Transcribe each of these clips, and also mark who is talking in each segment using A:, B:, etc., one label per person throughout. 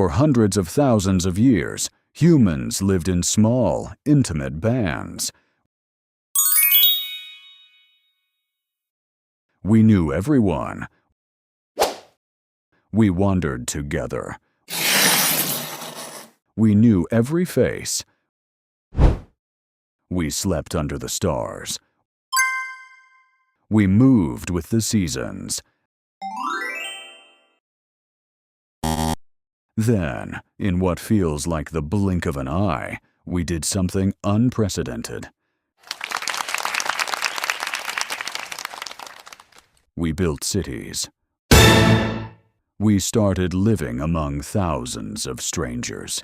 A: For hundreds of thousands of years, humans lived in small, intimate bands. We knew everyone. We wandered together. We knew every face. We slept under the stars. We moved with the seasons. Then, in what feels like the blink of an eye, we did something unprecedented. We built cities. We started living among thousands of strangers.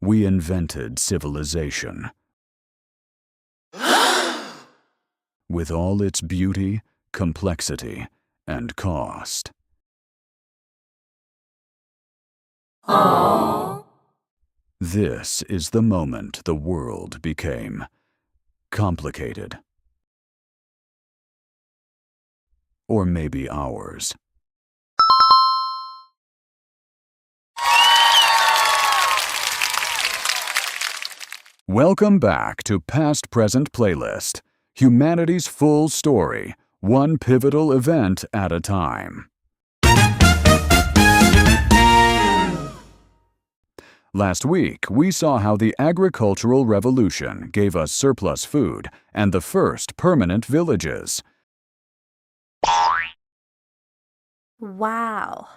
A: We invented civilization. With all its beauty, complexity, and cost.
B: Aww.
A: This is the moment the world became complicated. Or maybe ours. Welcome back to Past Present Playlist, humanity's full story, one pivotal event at a time. Last week, we saw how the agricultural revolution gave us surplus food and the first permanent villages.
B: Wow.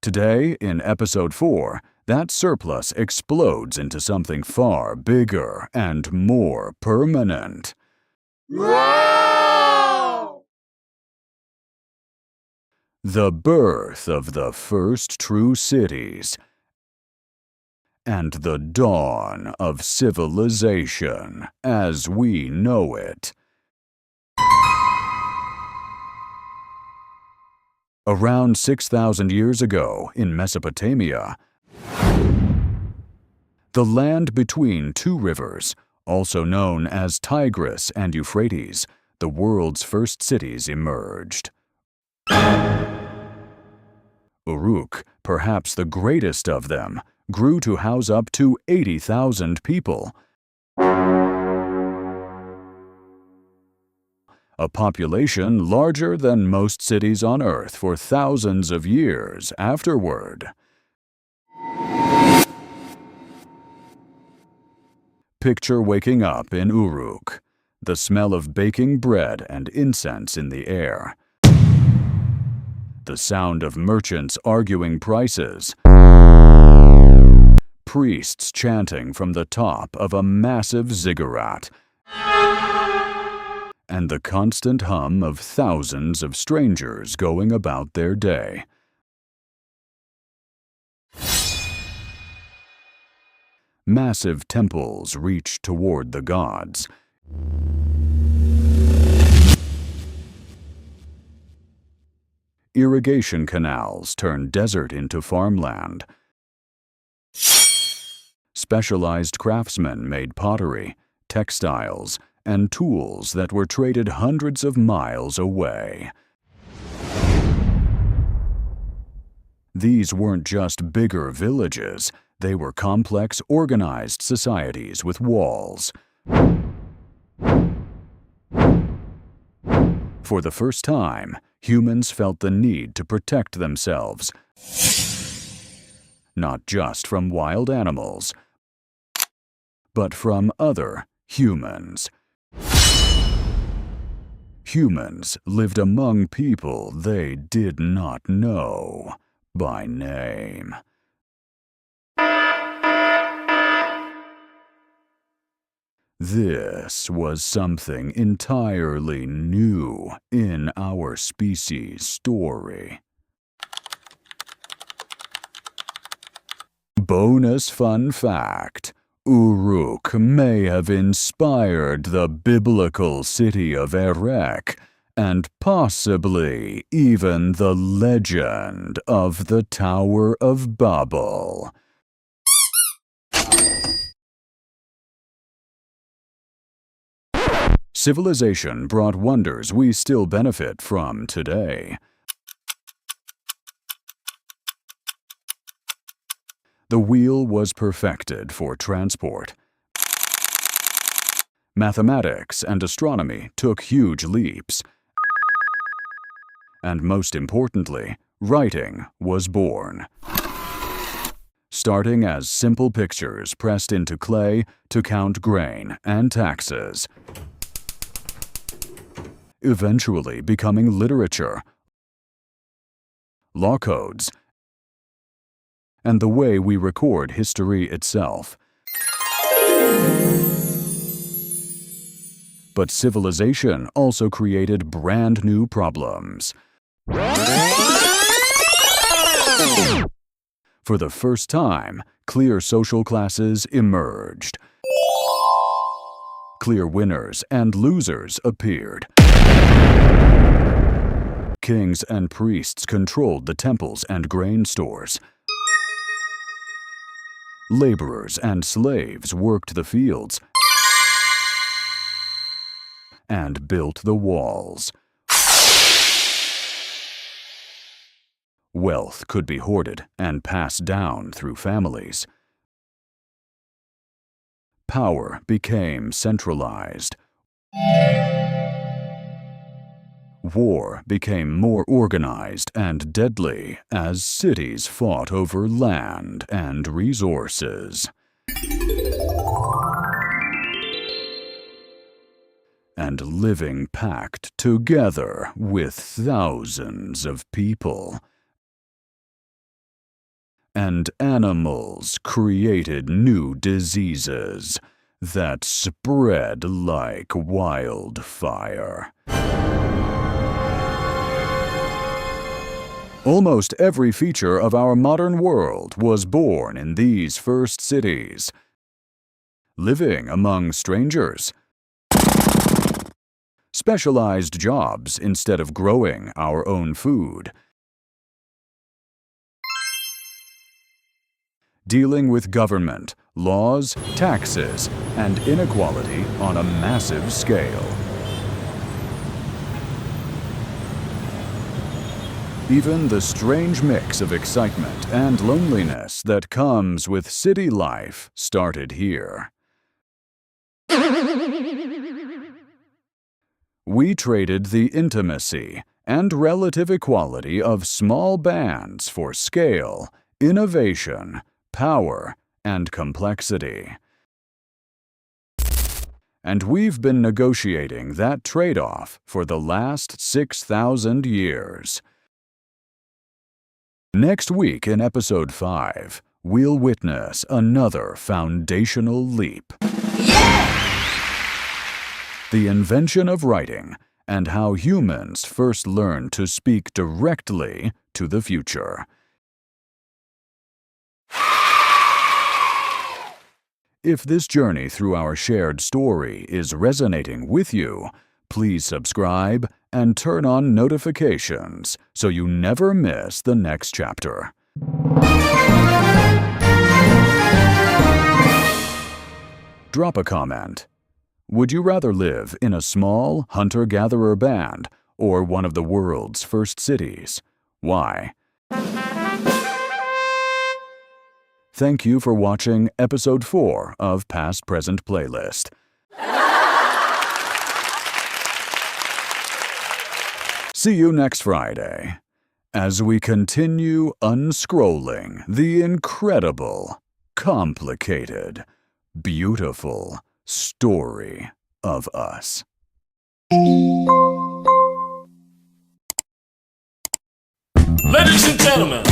A: Today, in Episode 4, that surplus explodes into something far bigger and more permanent.
B: Wow!
A: The birth of the first true cities and the dawn of civilization as we know it. Around 6,000 years ago in Mesopotamia, the land between two rivers, also known as Tigris and Euphrates, the world's first cities emerged. Uruk, perhaps the greatest of them, grew to house up to 80,000 people. A population larger than most cities on Earth for thousands of years afterward. Picture waking up in Uruk, the smell of baking bread and incense in the air. The sound of merchants arguing prices. Priests chanting from the top of a massive ziggurat. And the constant hum of thousands of strangers going about their day. Massive temples reached toward the gods. Irrigation canals turned desert into farmland. Specialized craftsmen made pottery, textiles, and tools that were traded hundreds of miles away. These weren't just bigger villages, they were complex, organized societies with walls. For the first time, humans felt the need to protect themselves, not just from wild animals, but from other humans. Humans lived among people they did not know by name. This was something entirely new in our species' story. Bonus fun fact: Uruk may have inspired the biblical city of Uruk, and possibly even the legend of the Tower of Babel. Civilization brought wonders we still benefit from today. The wheel was perfected for transport. Mathematics and astronomy took huge leaps. And most importantly, writing was born. Starting as simple pictures pressed into clay to count grain and taxes. Eventually becoming literature, law codes, and the way we record history itself. But civilization also created brand new problems. For the first time, clear social classes emerged. Clear winners and losers appeared. Kings and priests controlled the temples and grain stores. Laborers and slaves worked the fields and built the walls. Wealth could be hoarded and passed down through families. Power became centralized. War became more organized and deadly as cities fought over land and resources. And living packed together with thousands of people. And animals created new diseases that spread like wildfire. Almost every feature of our modern world was born in these first cities. Living among strangers. Specialized jobs instead of growing our own food. Dealing with government, laws, taxes, and inequality on a massive scale. Even the strange mix of excitement and loneliness that comes with city life started here. We traded the intimacy and relative equality of small bands for scale, innovation, power, and complexity. And we've been negotiating that trade-off for the last 6,000 years. Next week in Episode 5, we'll witness another foundational leap. Yeah! The invention of writing and how humans first learned to speak directly to the future. If this journey through our shared story is resonating with you, please subscribe and turn on notifications so you never miss the next chapter. Drop a comment. Would you rather live in a small hunter-gatherer band or one of the world's first cities? Why? Thank you for watching Episode 4 of Past Present Playlist. See you next Friday as we continue unscrolling the incredible, complicated, beautiful story of us.
B: Ladies and gentlemen,